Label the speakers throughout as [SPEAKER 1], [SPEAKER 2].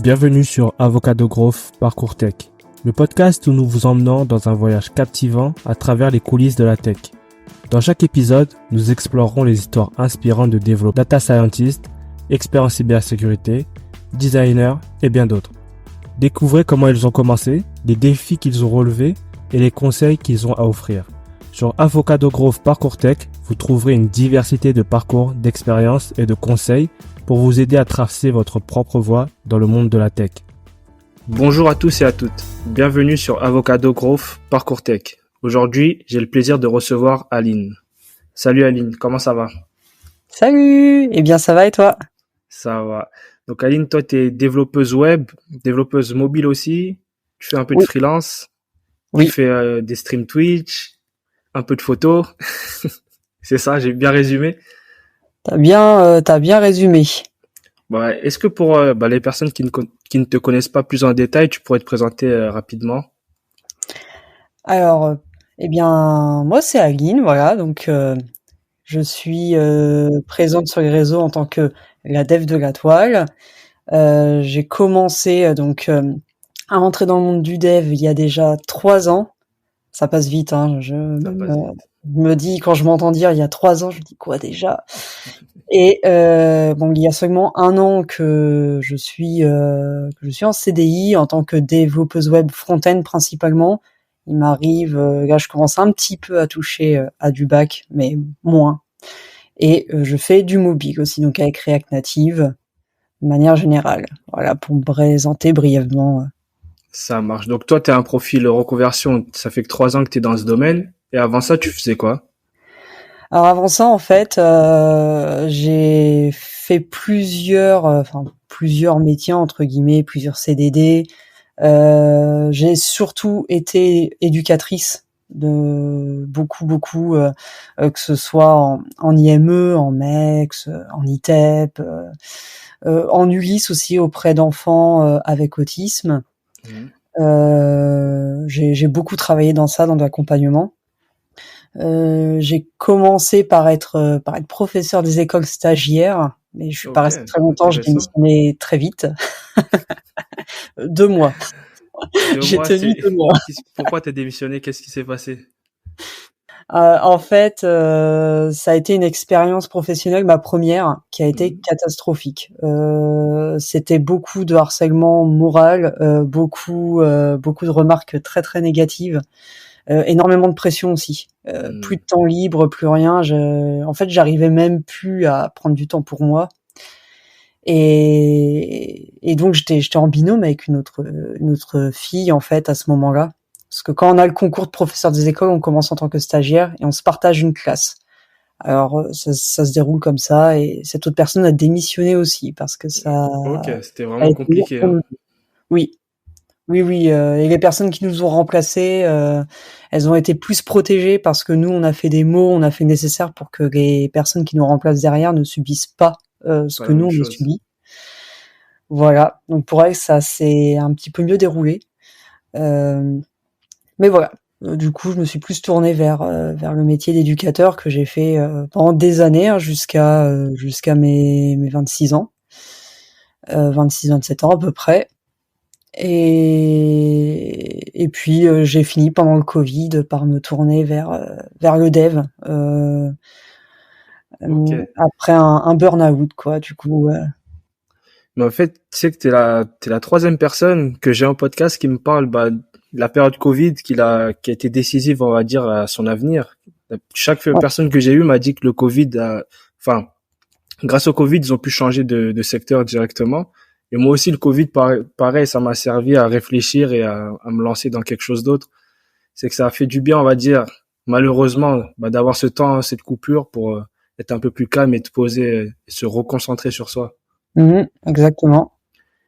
[SPEAKER 1] Bienvenue sur Avocado Growth Parcours Tech, le podcast où nous vous emmenons dans un voyage captivant à travers les coulisses de la tech. Dans chaque épisode, nous explorerons les histoires inspirantes de développeurs, data scientists, experts en cybersécurité, designers et bien d'autres. Découvrez comment ils ont commencé, les défis qu'ils ont relevés et les conseils qu'ils ont à offrir. Sur Avocado Growth Parcours Tech, vous trouverez une diversité de parcours, d'expériences et de conseils pour vous aider à tracer votre propre voie dans le monde de la tech. Bonjour à tous et à toutes. Bienvenue sur Avocado Growth Parcours Tech. Aujourd'hui, j'ai le plaisir de recevoir Aline. Salut Aline, comment ça va?
[SPEAKER 2] Salut! Eh bien, ça va et toi?
[SPEAKER 1] Ça va. Donc Aline, toi, tu es développeuse web, développeuse mobile aussi. Tu fais un peu de freelance.
[SPEAKER 2] Oui.
[SPEAKER 1] Tu fais des streams Twitch, un peu de photos. C'est ça, j'ai bien résumé.
[SPEAKER 2] T'as bien résumé.
[SPEAKER 1] Bah, est-ce que pour les personnes qui ne te connaissent pas plus en détail, tu pourrais te présenter rapidement?
[SPEAKER 2] Alors, moi c'est Aline, voilà, donc je suis présente sur les réseaux en tant que la dev de la toile. J'ai commencé à rentrer dans le monde du dev il y a déjà 3 ans. Ça passe vite, hein. Je me dis, quand je m'entends dire il y a 3 ans, je me dis quoi déjà? Et il y a seulement 1 an que je suis en CDI en tant que développeuse web front-end principalement. Il m'arrive, là je commence un petit peu à toucher à du back, mais moins. Et je fais du mobile aussi, donc avec React Native, de manière générale. Voilà, pour me présenter brièvement.
[SPEAKER 1] Ça marche. Donc toi, tu as un profil reconversion, ça fait que 3 ans que tu es dans ce domaine. Et avant ça, tu faisais quoi?
[SPEAKER 2] Alors avant ça, en fait, j'ai fait plusieurs métiers, entre guillemets, plusieurs CDD. J'ai surtout été éducatrice de beaucoup, que ce soit en IME, en MEX, en ITEP, en ULIS aussi auprès d'enfants avec autisme. J'ai beaucoup travaillé dans ça, dans de l'accompagnement. J'ai commencé par être professeur des écoles stagiaires, mais je suis pas restée très longtemps, j'ai démissionné très vite. 2 mois. J'ai tenu 2 mois.
[SPEAKER 1] Pourquoi t'as démissionné? Qu'est-ce qui s'est passé?
[SPEAKER 2] En fait, ça a été une expérience professionnelle, ma première, qui a été catastrophique. C'était beaucoup de harcèlement moral, beaucoup de remarques très très négatives, énormément de pression aussi. Plus de temps libre, plus rien. En fait, j'arrivais même plus à prendre du temps pour moi. Et donc j'étais en binôme avec une autre fille en fait à ce moment-là. Parce que quand on a le concours de professeur des écoles, on commence en tant que stagiaire et on se partage une classe. Alors ça se déroule comme ça et cette autre personne a démissionné aussi parce que ça.
[SPEAKER 1] Ok, c'était vraiment compliqué. Hein.
[SPEAKER 2] Oui. Et les personnes qui nous ont remplacés, elles ont été plus protégées parce que nous on a fait des mots, on a fait le nécessaire pour que les personnes qui nous remplacent derrière ne subissent pas ce que nous on a subi. Voilà. Donc pour elles ça s'est un petit peu mieux déroulé. Mais voilà, du coup, je me suis plus tournée vers le métier d'éducateur que j'ai fait pendant des années, hein, jusqu'à mes 26 ans. 26-27 ans à peu près. Et puis j'ai fini pendant le Covid par me tourner vers le dev. Après un burn-out, quoi, du coup.
[SPEAKER 1] Mais en fait, tu sais que t'es la 3e personne que j'ai en podcast qui me parle de la période Covid qui a été décisive, on va dire, à son avenir. Chaque personne que j'ai eue m'a dit que le Covid grâce au Covid, ils ont pu changer de secteur directement. Et moi aussi, le Covid, pareil, ça m'a servi à réfléchir et à me lancer dans quelque chose d'autre. C'est que ça a fait du bien, on va dire, malheureusement, d'avoir ce temps, cette coupure pour être un peu plus calme et te poser et se reconcentrer sur soi.
[SPEAKER 2] Exactement.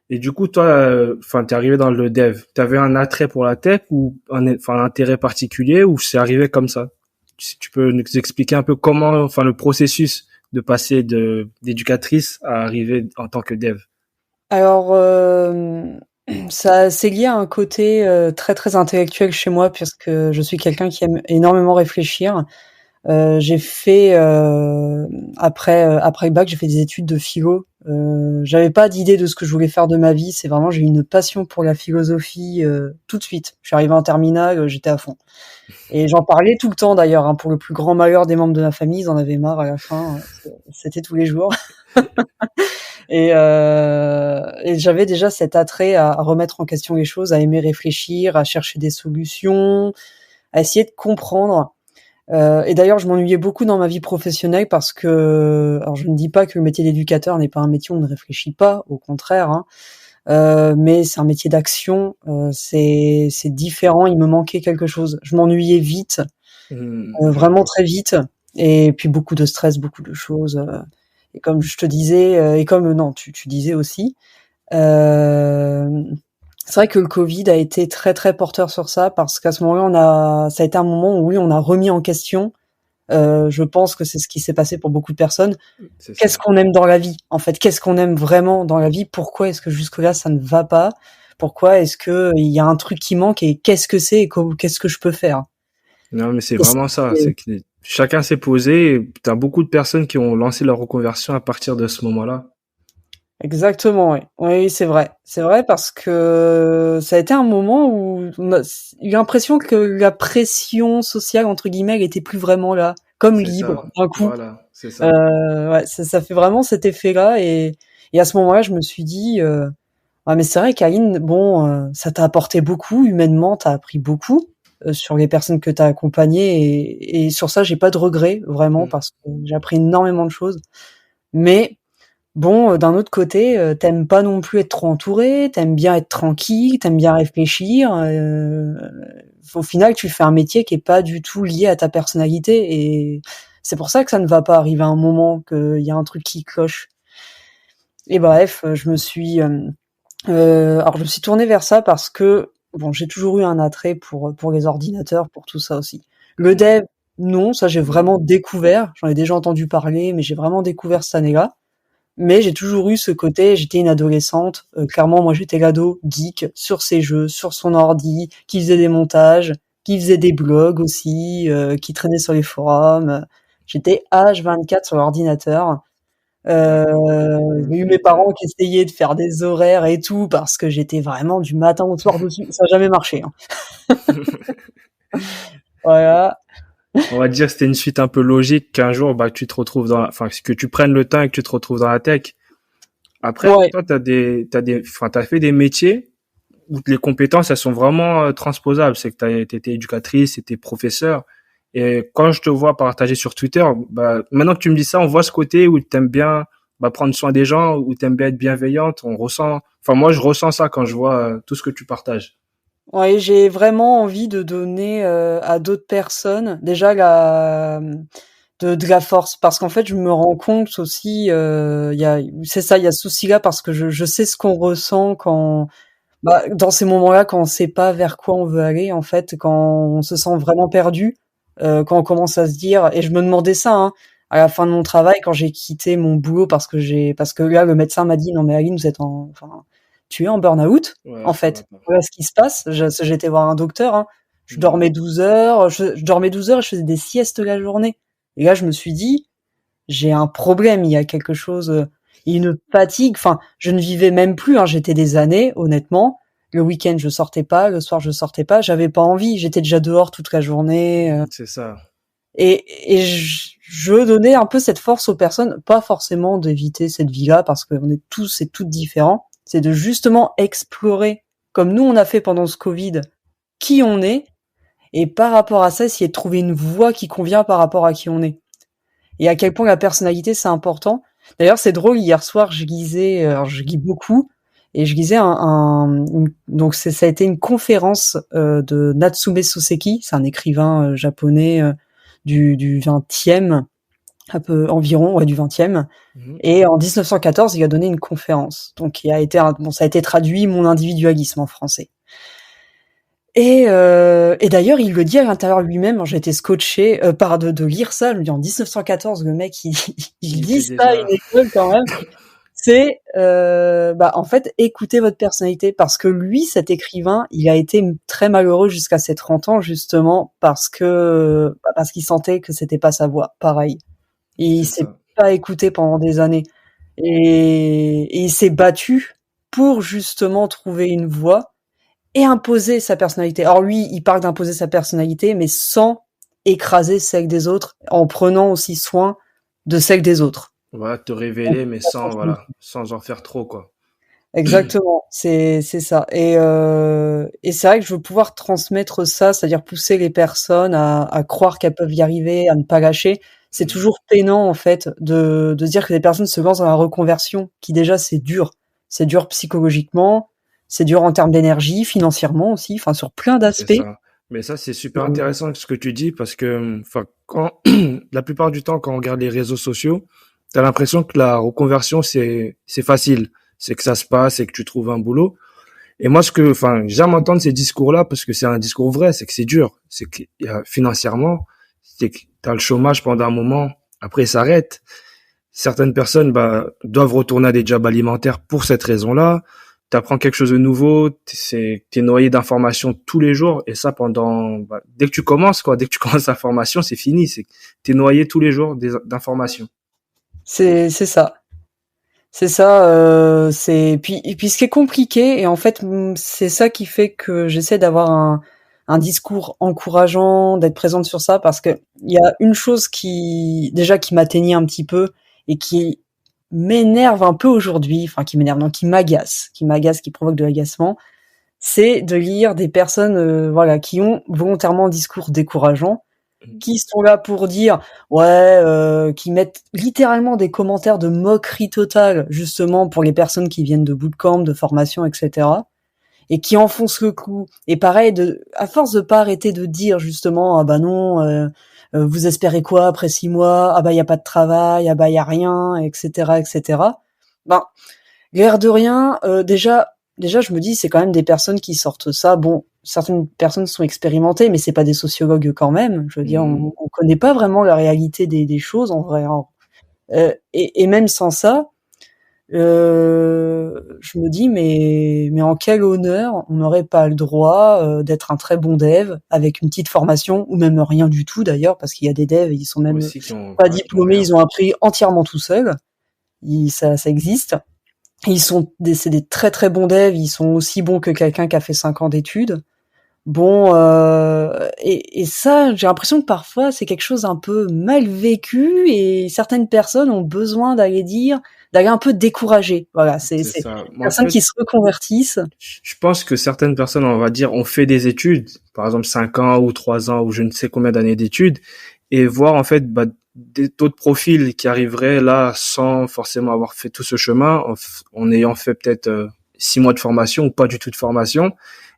[SPEAKER 1] Et du coup, toi, t'es arrivé dans le dev. T'avais un attrait pour la tech ou un intérêt particulier ou c'est arrivé comme ça? Si tu peux nous expliquer un peu comment, le processus de passer d'éducatrice à arriver en tant que dev.
[SPEAKER 2] Alors, ça c'est lié à un côté très très intellectuel chez moi puisque je suis quelqu'un qui aime énormément réfléchir. J'ai fait après le bac, j'ai fait des études de philo J'avais pas d'idée de ce que je voulais faire de ma vie. C'est vraiment, j'ai eu une passion pour la philosophie tout de suite. Je suis arrivé en terminale, j'étais à fond. Et j'en parlais tout le temps d'ailleurs, hein, pour le plus grand malheur des membres de ma famille, ils en avaient marre à la fin. C'était tous les jours. Et j'avais déjà cet attrait à remettre en question les choses, à aimer réfléchir, à chercher des solutions, à essayer de comprendre. Et d'ailleurs, je m'ennuyais beaucoup dans ma vie professionnelle parce que, alors je ne dis pas que le métier d'éducateur n'est pas un métier où on ne réfléchit pas, au contraire, hein, mais c'est un métier d'action, c'est différent, il me manquait quelque chose. Je m'ennuyais vite, vraiment très vite, et puis beaucoup de stress, beaucoup de choses. Et comme je te disais, et comme non, tu disais aussi, c'est vrai que le Covid a été très très porteur sur ça parce qu'à ce moment-là, ça a été un moment où oui, on a remis en question. Je pense que c'est ce qui s'est passé pour beaucoup de personnes. Qu'est-ce qu'on aime dans la vie, en fait? Qu'est-ce qu'on aime vraiment dans la vie? Pourquoi est-ce que jusque-là ça ne va pas? Pourquoi est-ce que il y a un truc qui manque et qu'est-ce que c'est et qu'est-ce que je peux faire?
[SPEAKER 3] Non, mais c'est vraiment ça. C'est que chacun s'est posé. Et t'as beaucoup de personnes qui ont lancé leur reconversion à partir de ce moment-là.
[SPEAKER 2] Exactement, oui. Oui, c'est vrai. C'est vrai parce que ça a été un moment où on a eu l'impression que la pression sociale, entre guillemets, elle était plus vraiment là, comme
[SPEAKER 3] C'est
[SPEAKER 2] libre,
[SPEAKER 3] ça.
[SPEAKER 2] d'un coup.
[SPEAKER 3] Voilà, c'est ça.
[SPEAKER 2] Ouais, ça fait vraiment cet effet-là et à ce moment-là, je me suis dit, ah mais c'est vrai qu'Aline, bon, ça t'a apporté beaucoup, humainement, t'as appris beaucoup, sur les personnes que t'as accompagnées et sur ça, j'ai pas de regrets, vraiment, parce que j'ai appris énormément de choses. Mais bon, d'un autre côté, t'aimes pas non plus être trop entouré, t'aimes bien être tranquille, t'aimes bien réfléchir. Au final, tu fais un métier qui est pas du tout lié à ta personnalité, et c'est pour ça que ça ne va pas arriver à un moment qu'il y a un truc qui cloche. Et bref, alors je me suis tournée vers ça parce que bon, j'ai toujours eu un attrait pour les ordinateurs, pour tout ça aussi. Le dev, non, ça j'ai vraiment découvert. J'en ai déjà entendu parler, mais j'ai vraiment découvert cette année-là. Mais j'ai toujours eu ce côté, j'étais une adolescente, clairement moi j'étais l'ado geek sur ses jeux, sur son ordi, qui faisait des montages, qui faisait des blogs aussi, qui traînait sur les forums. J'étais H24 sur l'ordinateur. J'ai eu mes parents qui essayaient de faire des horaires et tout parce que j'étais vraiment du matin au soir dessus. Ça n'a jamais marché, hein. Voilà.
[SPEAKER 3] On va dire que c'était une suite un peu logique qu'un jour, bah, tu te retrouves enfin, que tu prennes le temps et que tu te retrouves dans la tech. Après,
[SPEAKER 2] Ouais.
[SPEAKER 3] toi, t'as fait des métiers où les compétences, elles sont vraiment transposables. C'est que t'étais éducatrice, t'étais professeur. Et quand je te vois partager sur Twitter, bah, maintenant que tu me dis ça, on voit ce côté où t'aimes bien, bah, prendre soin des gens, où t'aimes bien être bienveillante. Enfin, moi, je ressens ça quand je vois tout ce que tu partages.
[SPEAKER 2] Ouais, j'ai vraiment envie de donner à d'autres personnes déjà de la force parce qu'en fait je me rends compte aussi c'est ça, il y a ce souci-là parce que je sais ce qu'on ressent quand dans ces moments-là quand on sait pas vers quoi on veut aller en fait, quand on se sent vraiment perdu, quand on commence à se dire et je me demandais ça hein, à la fin de mon travail quand j'ai quitté mon boulot parce que là le médecin m'a dit non mais Aline vous êtes tu es en burn-out
[SPEAKER 3] Ouais,
[SPEAKER 2] en
[SPEAKER 3] ça va
[SPEAKER 2] fait.
[SPEAKER 3] pas.
[SPEAKER 2] Voilà ce qui se passe. J'ai été voir un docteur, hein. Je dormais 12 heures, je dormais 12 heures et je faisais des siestes la journée. Et là, je me suis dit, j'ai un problème, il y a quelque chose, une fatigue. Enfin, je ne vivais même plus, hein. J'étais des années, honnêtement. Le week-end, je sortais pas, le soir, je sortais pas. J'avais pas envie. J'étais déjà dehors toute la journée.
[SPEAKER 3] C'est ça.
[SPEAKER 2] Et je donnais un peu cette force aux personnes, pas forcément d'éviter cette vie-là, parce qu'on est tous et toutes différents. C'est de justement explorer, comme nous on a fait pendant ce Covid, qui on est, et par rapport à ça, essayer de trouver une voie qui convient par rapport à qui on est. Et à quel point la personnalité c'est important. D'ailleurs, c'est drôle, hier soir, je lisais, alors je lis beaucoup, et je lisais donc ça a été une conférence de Natsume Soseki, c'est un écrivain japonais du 20e, un peu environ, ouais, du 20e. Et en 1914, il a donné une conférence. Donc, ça a été traduit Mon individualisme en français. Et d'ailleurs, il le dit à l'intérieur lui-même. J'ai été scotché de lire ça. Je me dis en 1914, le mec, il dit ça à une école quand même. C'est en fait, écoutez votre personnalité parce que lui, cet écrivain, il a été très malheureux jusqu'à ses 30 ans justement parce qu'il sentait que c'était pas sa voix. Pareil, et il s'est pas écouté pendant des années. et il s'est battu pour justement trouver une voie et imposer sa personnalité. Alors lui, il parle d'imposer sa personnalité, mais sans écraser celle des autres, en prenant aussi soin de celle des autres.
[SPEAKER 3] Voilà, te révéler, mais sans en faire trop, quoi.
[SPEAKER 2] Exactement, c'est ça. Et c'est vrai que je veux pouvoir transmettre ça, c'est-à-dire pousser les personnes à croire qu'elles peuvent y arriver, à ne pas lâcher. C'est toujours peinant en fait de se dire que des personnes se lancent dans la reconversion, qui déjà c'est dur. C'est dur psychologiquement, c'est dur en termes d'énergie, financièrement aussi, enfin sur plein
[SPEAKER 3] C'est
[SPEAKER 2] d'aspects.
[SPEAKER 3] ça. Mais ça, c'est super intéressant ce que tu dis parce que, enfin, quand, la plupart du temps, quand on regarde les réseaux sociaux, t'as l'impression que la reconversion, c'est facile. C'est que ça se passe et que tu trouves un boulot. Et moi, enfin, j'aime entendre ces discours-là parce que c'est un discours vrai, c'est que c'est dur. C'est que financièrement, c'est que t'as le chômage pendant un moment, après il s'arrête. Certaines personnes, doivent retourner à des jobs alimentaires pour cette raison-là. T'apprends quelque chose de nouveau, t'es noyé d'informations tous les jours, et ça dès que tu commences, quoi, dès que tu commences la formation, c'est fini, t'es noyé tous les jours d'informations.
[SPEAKER 2] C'est ça. C'est ça, et puis ce qui est compliqué, et en fait, c'est ça qui fait que j'essaie d'avoir un discours encourageant, d'être présente sur ça, parce que il y a une chose qui m'atteignait un petit peu et qui m'énerve un peu aujourd'hui, enfin qui m'énerve, non, qui m'agace, qui provoque de l'agacement, c'est de lire des personnes, voilà, qui ont volontairement un discours décourageant, qui sont là pour dire qui mettent littéralement des commentaires de moquerie totale justement pour les personnes qui viennent de bootcamp, de formation, etc. et qui enfoncent le clou. Et pareil, à force de pas arrêter de dire justement ah bah non, vous espérez quoi après 6 mois, ah bah y a pas de travail, ah bah y a rien, etc., etc. Ben l'air de rien, déjà, je me dis, c'est quand même des personnes qui sortent ça. Bon, certaines personnes sont expérimentées, mais c'est pas des sociologues quand même. Je veux dire, on connaît pas vraiment la réalité des choses en vrai. Hein. Et même sans ça, je me dis, mais en quel honneur on n'aurait pas le droit d'être un très bon dev avec une petite formation ou même rien du tout d'ailleurs, parce qu'il y a des devs, ils sont même
[SPEAKER 3] Aussi
[SPEAKER 2] pas
[SPEAKER 3] qui ont
[SPEAKER 2] diplômés,
[SPEAKER 3] rien.
[SPEAKER 2] ils ont appris entièrement tout seuls. Ça existe. C'est des très très bons devs, ils sont aussi bons que quelqu'un qui a fait 5 ans d'études. Bon, et ça, j'ai l'impression que parfois c'est quelque chose un peu mal vécu et certaines personnes ont besoin d'aller un peu décourager. Voilà, c'est
[SPEAKER 3] C'est ça.
[SPEAKER 2] des
[SPEAKER 3] Moi, en
[SPEAKER 2] personnes
[SPEAKER 3] fait,
[SPEAKER 2] qui se reconvertissent.
[SPEAKER 3] je pense que certaines personnes, on va dire, ont fait des études, par exemple 5 ans ou 3 ans ou je ne sais combien d'années d'études, et voir en fait d'autres profils qui arriveraient là sans forcément avoir fait tout ce chemin, en ayant fait peut-être 6 mois de formation ou pas du tout de formation,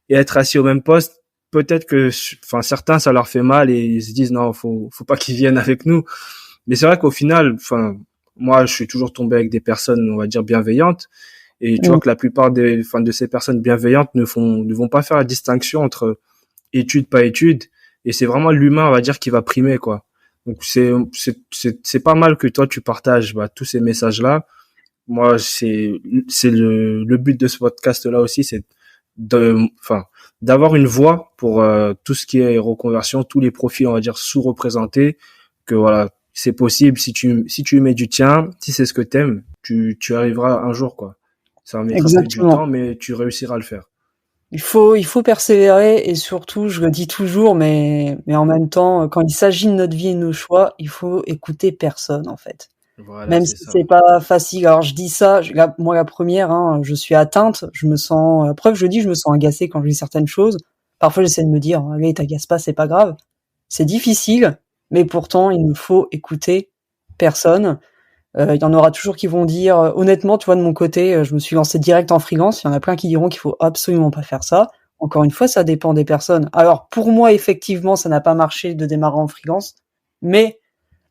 [SPEAKER 3] et être assis au même poste. Peut-être que, enfin, certains, ça leur fait mal et ils se disent non, faut pas qu'ils viennent avec nous. Mais c'est vrai qu'au final, enfin, moi, je suis toujours tombé avec des personnes, on va dire, bienveillantes. Et tu vois
[SPEAKER 2] Mm.
[SPEAKER 3] que la plupart de ces personnes bienveillantes ne vont pas faire la distinction entre études, pas études. Et c'est vraiment l'humain, on va dire, qui va primer, quoi. Donc c'est pas mal que toi tu partages tous ces messages-là. Moi, c'est le but de ce podcast-là aussi, c'est enfin, d'avoir une voix pour tout ce qui est reconversion, tous les profils, on va dire, sous-représentés, que voilà, c'est possible si tu mets du tien, si c'est ce que t'aimes, tu arriveras un jour, quoi. Ça mettra peut-être du
[SPEAKER 2] Exactement.
[SPEAKER 3] temps, mais tu réussiras à le faire.
[SPEAKER 2] Il faut persévérer et surtout, je le dis toujours, mais en même temps, quand il s'agit de notre vie et de nos choix, il faut écouter personne en fait.
[SPEAKER 3] Voilà,
[SPEAKER 2] Même
[SPEAKER 3] c'est
[SPEAKER 2] si
[SPEAKER 3] ça.
[SPEAKER 2] c'est pas facile. Alors je dis ça, moi la première, hein, je suis atteinte, je me sens, preuve je dis, je me sens agacée quand je lis certaines choses. Parfois j'essaie de me dire, allez, t'agace pas, c'est pas grave. C'est difficile, mais pourtant il ne faut écouter personne. Il y en aura toujours qui vont dire, honnêtement, tu vois, de mon côté, je me suis lancée direct en freelance. Il y en a plein qui diront qu'il faut absolument pas faire ça. Encore une fois, ça dépend des personnes. Alors pour moi, effectivement, ça n'a pas marché de démarrer en freelance, mais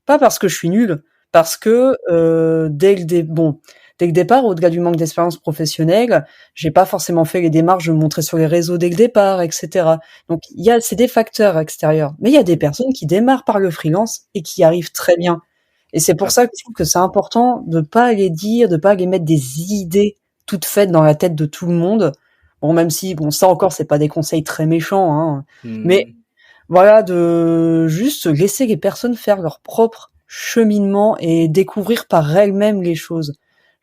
[SPEAKER 2] pas parce que je suis nulle, parce que dès le départ, au-delà du manque d'expérience professionnelle, j'ai pas forcément fait les démarches de me montrer sur les réseaux dès le départ, etc. Donc c'est des facteurs extérieurs. Mais il y a des personnes qui démarrent par le freelance et qui y arrivent très bien. Et c'est pour
[SPEAKER 3] Ah,
[SPEAKER 2] ça que je trouve que c'est important de pas les dire, de pas les mettre des idées toutes faites dans la tête de tout le monde. Bon, même si, bon, ça encore, c'est pas des conseils très méchants, hein. Mais
[SPEAKER 3] hmm,
[SPEAKER 2] voilà, de juste laisser les personnes faire leur propre cheminement et découvrir par elles-mêmes les choses.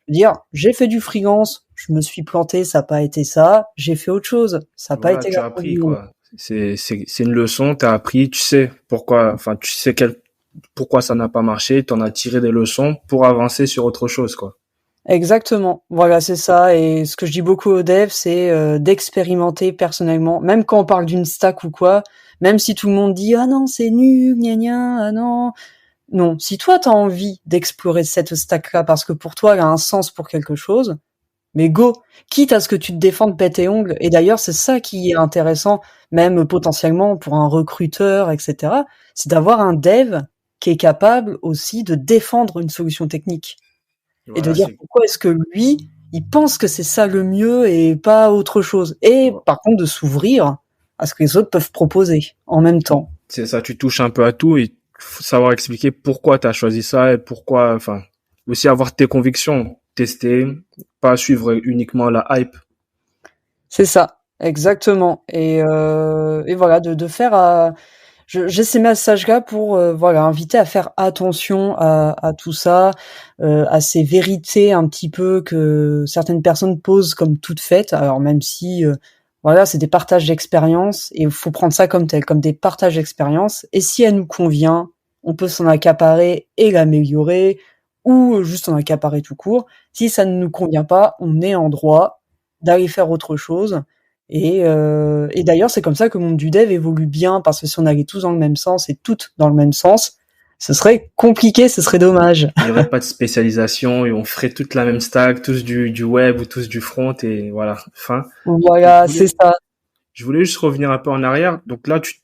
[SPEAKER 2] Dire, j'ai fait du freelance, je me suis planté, ça n'a pas été ça, j'ai fait autre chose, ça n'a pas
[SPEAKER 3] Voilà,
[SPEAKER 2] été
[SPEAKER 3] tu
[SPEAKER 2] la
[SPEAKER 3] as
[SPEAKER 2] fin
[SPEAKER 3] appris,
[SPEAKER 2] du monde.
[SPEAKER 3] quoi. C'est une leçon, tu as appris, tu sais pourquoi, enfin, tu sais pourquoi ça n'a pas marché, tu en as tiré des leçons pour avancer sur autre chose, quoi.
[SPEAKER 2] Exactement, voilà, c'est ça. Et ce que je dis beaucoup aux devs, c'est d'expérimenter personnellement, même quand on parle d'une stack ou quoi, même si tout le monde dit ah non c'est nul, gna gna, ah non, non. Si toi t'as envie d'explorer cette stack-là parce que pour toi elle a un sens pour quelque chose, mais go, quitte à ce que tu te défendes pète et ongles. Et d'ailleurs c'est ça qui est intéressant, même potentiellement pour un recruteur, etc. C'est d'avoir un dev qui est capable aussi de défendre une solution technique. Et de
[SPEAKER 3] Voilà,
[SPEAKER 2] dire pourquoi est-ce que lui, il pense que c'est ça le mieux et pas autre chose. Et par contre de s'ouvrir à ce que les autres peuvent proposer en même temps.
[SPEAKER 3] c'est ça, tu touches un peu à tout et faut savoir expliquer pourquoi tu as choisi ça et pourquoi, enfin, aussi avoir tes convictions, tester, pas suivre uniquement la hype.
[SPEAKER 2] C'est ça, exactement. Et voilà, de faire j'ai ces messages-là pour voilà inviter à faire attention à tout ça, à ces vérités un petit peu que certaines personnes posent comme toutes faites. Alors même si voilà, c'est des partages d'expérience et il faut prendre ça comme tel, comme des partages d'expérience. Et si elle nous convient, on peut s'en accaparer et l'améliorer ou juste en accaparer tout court. Si ça ne nous convient pas, on est en droit d'aller faire autre chose. Et d'ailleurs, c'est comme ça que le monde du dev évolue bien, parce que si on allait tous dans le même sens et toutes dans le même sens, ce serait compliqué, ce serait dommage.
[SPEAKER 3] Il n'y aurait pas de spécialisation et on ferait toute la même stack, tous du web ou tous du front et voilà, fin.
[SPEAKER 2] Voilà, c'est ça.
[SPEAKER 3] Je voulais juste revenir un peu en arrière. Donc là, tu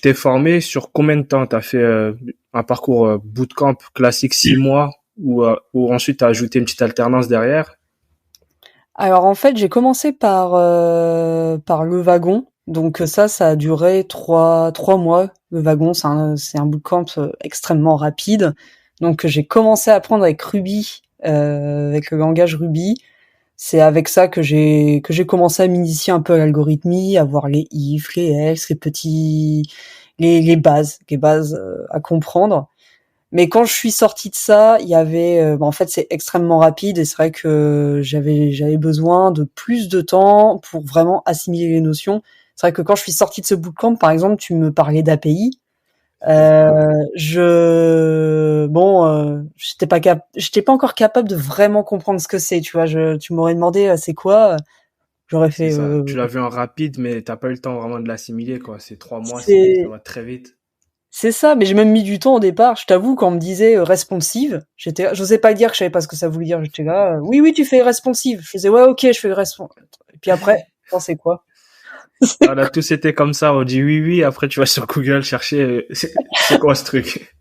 [SPEAKER 3] t'es formé sur combien de temps? Tu as fait un parcours bootcamp classique 6 mois ou ensuite tu as ajouté une petite alternance derrière?
[SPEAKER 2] Alors en fait, j'ai commencé par le wagon. Donc ça a duré trois mois. Le wagon, c'est un bootcamp extrêmement rapide. Donc j'ai commencé à apprendre avec Ruby, avec le langage Ruby. C'est avec ça que j'ai commencé à m'initier un peu à l'algorithmie, à voir les if, les else, les bases à comprendre. Mais quand je suis sortie de ça, il y avait en fait c'est extrêmement rapide et c'est vrai que j'avais besoin de plus de temps pour vraiment assimiler les notions. C'est vrai que quand je suis sortie de ce bootcamp, par exemple, tu me parlais d'API. J'étais pas encore capable de vraiment comprendre ce que c'est, tu vois. Tu m'aurais demandé c'est quoi, j'aurais
[SPEAKER 3] C'est
[SPEAKER 2] fait
[SPEAKER 3] ça. Tu l'as vu en rapide, mais t'as pas eu le temps vraiment de l'assimiler, quoi. C'est 3 mois, ça
[SPEAKER 2] c'est
[SPEAKER 3] va très vite.
[SPEAKER 2] c'est ça, mais j'ai même mis du temps au départ. Je t'avoue, quand on me disait responsive, j'osais pas dire que je savais pas ce que ça voulait dire. J'étais là, oui, oui, tu fais responsive. Je faisais, ouais, ok, je fais responsive. Et puis après, attends, c'est quoi?
[SPEAKER 3] On a tous été comme ça, on dit oui, oui, après tu vas sur Google chercher, c'est quoi ce truc?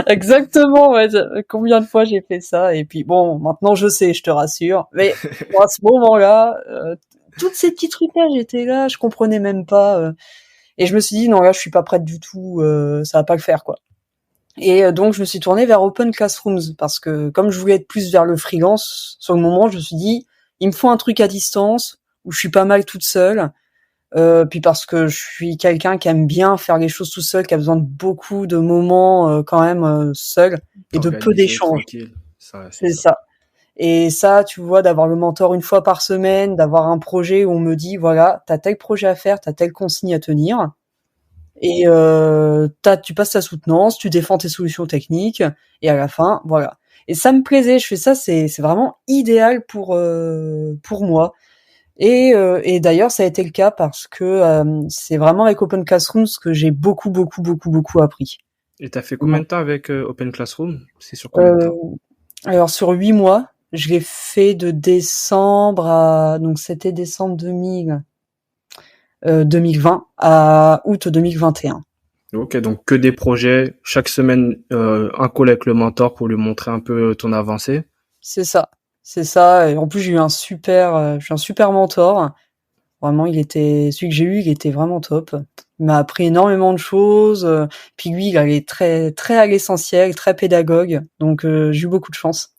[SPEAKER 2] Exactement, ouais. Combien de fois j'ai fait ça? Et puis bon, maintenant je sais, je te rassure. Mais bon, à ce moment-là, toutes ces petits trucs-là, j'étais là, je comprenais même pas. Et je me suis dit, non, là, je suis pas prête du tout, ça va pas le faire, quoi. Et donc je me suis tournée vers Open Classrooms parce que comme je voulais être plus vers le freelance, sur le moment je me suis dit il me faut un truc à distance où je suis pas mal toute seule, puis parce que je suis quelqu'un qui aime bien faire les choses tout seul, qui a besoin de beaucoup de moments quand même seul et de peu
[SPEAKER 3] Organisé,
[SPEAKER 2] d'échanges.
[SPEAKER 3] tranquille. Ça, c'est
[SPEAKER 2] C'est
[SPEAKER 3] ça.
[SPEAKER 2] ça. Et ça, tu vois, d'avoir le mentor une fois par semaine, d'avoir un projet où on me dit voilà, t'as tel projet à faire, t'as telle consigne à tenir. Et tu passes ta soutenance, tu défends tes solutions techniques, et à la fin, voilà. Et ça me plaisait, je fais ça, c'est vraiment idéal pour moi. Et d'ailleurs, ça a été le cas parce que c'est vraiment avec Open Classrooms que j'ai beaucoup appris.
[SPEAKER 3] Et t'as fait combien de temps avec Open Classroom? C'est sur combien de
[SPEAKER 2] Euh,
[SPEAKER 3] temps?
[SPEAKER 2] alors sur 8 mois, je l'ai fait de décembre donc c'était décembre 2020 à août 2021.
[SPEAKER 3] Ok, donc que des projets, chaque semaine un call avec le mentor pour lui montrer un peu ton avancée.
[SPEAKER 2] C'est ça, c'est ça. Et en plus, j'ai un super mentor. Vraiment, celui que j'ai eu, il était vraiment top. Il m'a appris énormément de choses. Puis lui, il allait très, très à l'essentiel, très pédagogue. Donc, j'ai eu beaucoup de chance.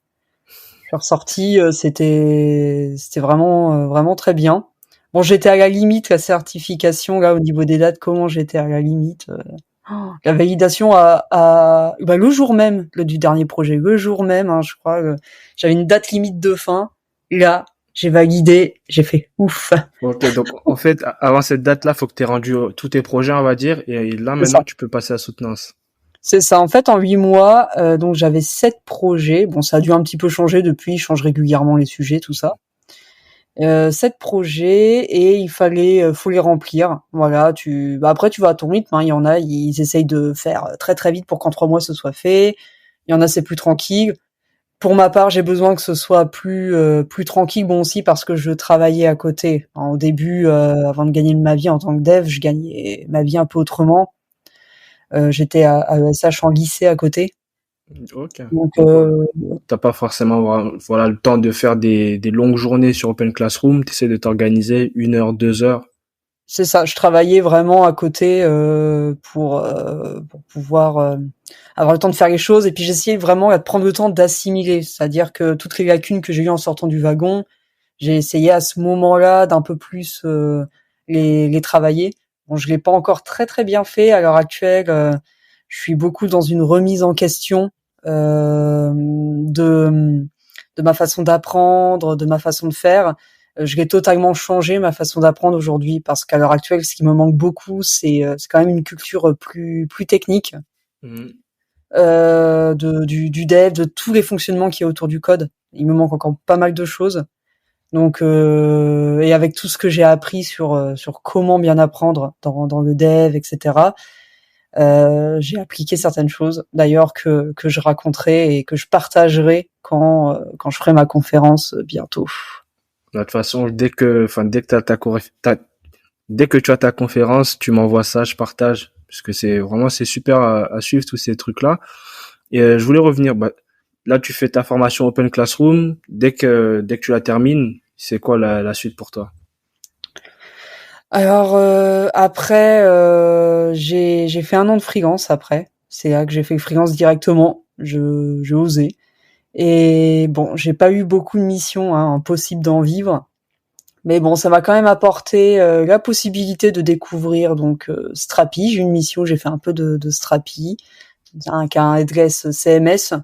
[SPEAKER 2] Je suis ressorti, c'était vraiment, vraiment très bien. Bon, j'étais à la limite, la certification, là, au niveau des dates, comment j'étais à la limite. La validation le jour même du dernier projet, le jour même, hein, je crois, j'avais une date limite de fin. Là, j'ai validé, j'ai fait ouf.
[SPEAKER 3] Ok, donc en fait, avant cette date-là, faut que tu aies rendu tous tes projets, on va dire, et là
[SPEAKER 2] C'est ça.
[SPEAKER 3] maintenant tu peux passer à soutenance.
[SPEAKER 2] C'est ça. En fait, en 8 mois, donc j'avais 7 projets. Bon, ça a dû un petit peu changer depuis. Je change régulièrement les sujets, tout ça. 7 projets et faut les remplir. Voilà. Après, tu vas à ton rythme. Hein. Il y en a, ils essayent de faire très très vite pour qu'en 3 mois ce soit fait. Il y en a, c'est plus tranquille. Pour ma part, j'ai besoin que ce soit plus tranquille. Bon aussi parce que je travaillais à côté. Hein, au début, avant de gagner ma vie en tant que dev, je gagnais ma vie un peu autrement. J'étais à ESH en lycée à côté.
[SPEAKER 3] Ok.
[SPEAKER 2] Donc,
[SPEAKER 3] Donc, t'as pas forcément voilà, le temps de faire des longues journées sur Open Classroom. Tu essaies de t'organiser 1 heure, 2 heures.
[SPEAKER 2] c'est ça. Je travaillais vraiment à côté pour pouvoir avoir le temps de faire les choses. Et puis j'essayais vraiment de prendre le temps d'assimiler. C'est-à-dire que toutes les lacunes que j'ai eues en sortant du wagon, j'ai essayé à ce moment-là d'un peu plus les travailler. Bon, je l'ai pas encore très très bien fait à l'heure actuelle. Je suis beaucoup dans une remise en question de ma façon d'apprendre, de ma façon de faire. Je l'ai totalement changé ma façon d'apprendre aujourd'hui parce qu'à l'heure actuelle, ce qui me manque beaucoup, c'est quand même une culture plus technique
[SPEAKER 3] Mhm.
[SPEAKER 2] du dev, de tous les fonctionnements qui est autour du code. Il me manque encore pas mal de choses. Donc et avec tout ce que j'ai appris sur comment bien apprendre dans le dev, etc. J'ai appliqué certaines choses, d'ailleurs que je raconterai et que je partagerai quand je ferai ma conférence bientôt.
[SPEAKER 3] De toute façon, dès que dès que tu as ta conférence, tu m'envoies ça, je partage, parce que c'est super à suivre tous ces trucs-là. Et je voulais revenir, là tu fais ta formation Open Classroom, dès que tu la termines, c'est quoi la suite pour toi?
[SPEAKER 2] Alors après, j'ai fait 1 an de freelance après. C'est là que j'ai fait le freelance directement. J'ai osé. Et bon, j'ai pas eu beaucoup de missions, hein, impossible d'en vivre. Mais bon, ça m'a quand même apporté la possibilité de découvrir donc Strapi. J'ai eu une mission, j'ai fait un peu de Strapi, qui a un headless CMS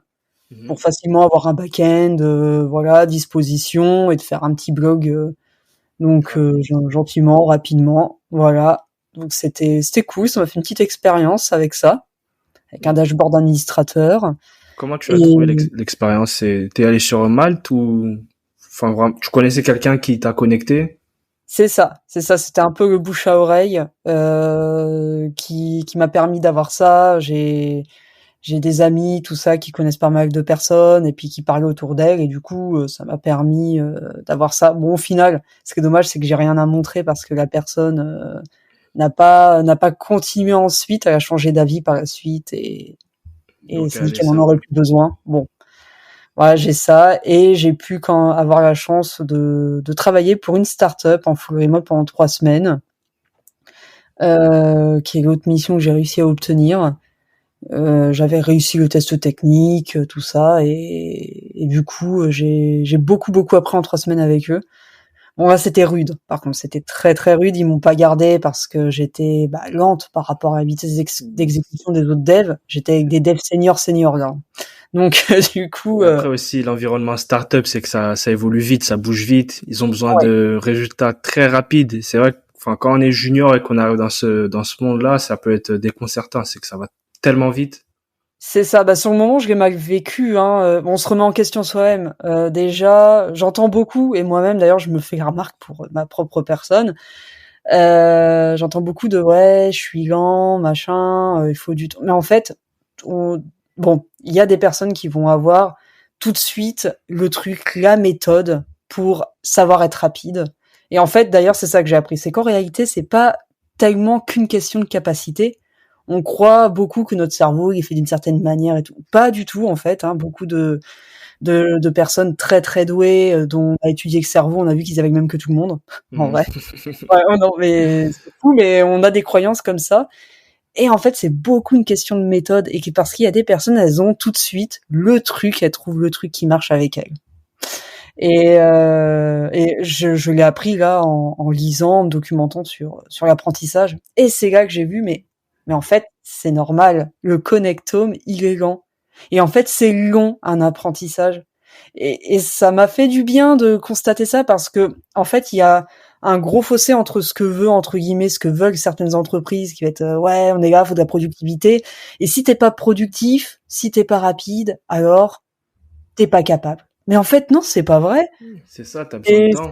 [SPEAKER 3] Mhm.
[SPEAKER 2] pour facilement avoir un back-end, voilà, à disposition et de faire un petit blog. Donc gentiment, rapidement, voilà. Donc c'était cool, ça m'a fait une petite expérience avec ça, avec un dashboard administrateur.
[SPEAKER 3] Comment tu as
[SPEAKER 2] Et
[SPEAKER 3] trouvé l'expérience? T'es allé sur Malte ou, enfin, vraiment, tu connaissais quelqu'un qui t'a connecté?
[SPEAKER 2] c'est ça, c'était un peu le bouche à oreille qui m'a permis d'avoir ça. J'ai des amis, tout ça, qui connaissent pas mal de personnes et puis qui parlaient autour d'elles et du coup, ça m'a permis d'avoir ça. Bon, au final, ce qui est dommage, c'est que j'ai rien à montrer parce que la personne n'a pas continué ensuite. Elle a changé d'avis par la suite et
[SPEAKER 3] Donc,
[SPEAKER 2] s'est dit
[SPEAKER 3] allez,
[SPEAKER 2] qu'elle en
[SPEAKER 3] ça.
[SPEAKER 2] aurait plus besoin. Bon, voilà, j'ai ça et j'ai pu avoir la chance de travailler pour une start-up en full remote pendant 3 semaines, qui est l'autre mission que j'ai réussi à obtenir. J'avais réussi le test technique, tout ça, et du coup, j'ai beaucoup appris en 3 semaines avec eux. Bon là, c'était rude. Par contre, c'était très très rude. Ils m'ont pas gardé parce que j'étais lente par rapport à la vitesse d'exécution des autres devs. J'étais avec des devs seniors là. Donc du coup,
[SPEAKER 3] Après aussi, l'environnement startup, c'est que ça évolue vite, ça bouge vite. Ils ont besoin
[SPEAKER 2] ouais.
[SPEAKER 3] de résultats très rapides. Et c'est vrai que, enfin, quand on est junior et qu'on arrive dans ce monde-là, ça peut être déconcertant. C'est que ça va tellement vite.
[SPEAKER 2] C'est ça, sur le moment, je l'ai mal vécu, hein. On se remet en question soi-même. Déjà, j'entends beaucoup, et moi-même d'ailleurs, je me fais la remarque pour ma propre personne. J'entends beaucoup de ouais, je suis lent, machin, il faut du temps. Mais en fait, bon, il y a des personnes qui vont avoir tout de suite le truc, la méthode pour savoir être rapide. Et en fait, d'ailleurs, c'est ça que j'ai appris, c'est qu'en réalité, c'est pas tellement qu'une question de capacité. On croit beaucoup que notre cerveau il est fait d'une certaine manière et tout. Pas du tout en fait. Hein. Beaucoup de personnes très très douées dont on a étudié le cerveau, on a vu qu'ils avaient le même que tout le monde. En
[SPEAKER 3] Mhm.
[SPEAKER 2] vrai. Ouais, oh non, mais c'est fou, mais on a des croyances comme ça. Et en fait, c'est beaucoup une question de méthode parce qu'il y a des personnes, elles ont tout de suite le truc, elles trouvent le truc qui marche avec elles. Et je l'ai appris là en lisant, en me documentant sur l'apprentissage. Et c'est là que j'ai vu, mais en fait, c'est normal. Le connectome, il est lent. Et en fait, c'est long, un apprentissage. Et ça m'a fait du bien de constater ça parce que, en fait, il y a un gros fossé entre ce que veut, entre guillemets, ce que veulent certaines entreprises qui va être, ouais, on est là, faut de la productivité. Et si t'es pas productif, si t'es pas rapide, alors, t'es pas capable. Mais en fait, non, c'est pas vrai.
[SPEAKER 3] C'est ça, t'as besoin de
[SPEAKER 2] Et
[SPEAKER 3] temps.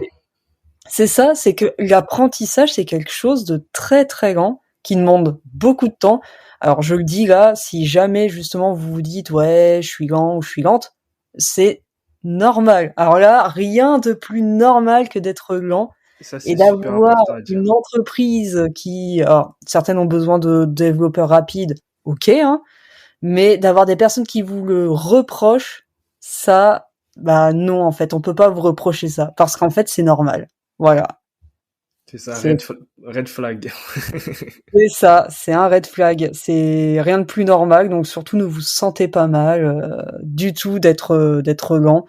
[SPEAKER 2] c'est ça, c'est que l'apprentissage, c'est quelque chose de très, très lent, qui demande beaucoup de temps. Alors, je le dis là, si jamais, justement, vous vous dites, ouais, je suis lent ou je suis lente, c'est normal. Alors là, rien de plus normal que d'être lent
[SPEAKER 3] Ça,
[SPEAKER 2] et
[SPEAKER 3] c'est super
[SPEAKER 2] d'avoir
[SPEAKER 3] important à dire.
[SPEAKER 2] une entreprise qui, alors, certaines ont besoin de développeurs rapides, ok, hein, mais d'avoir des personnes qui vous le reprochent, ça, bah non, en fait, on peut pas vous reprocher ça, parce qu'en fait, c'est normal. Voilà.
[SPEAKER 3] C'est ça,
[SPEAKER 2] C'est
[SPEAKER 3] red flag.
[SPEAKER 2] c'est ça, c'est un red flag. C'est rien de plus normal, donc surtout ne vous sentez pas mal du tout d'être lent.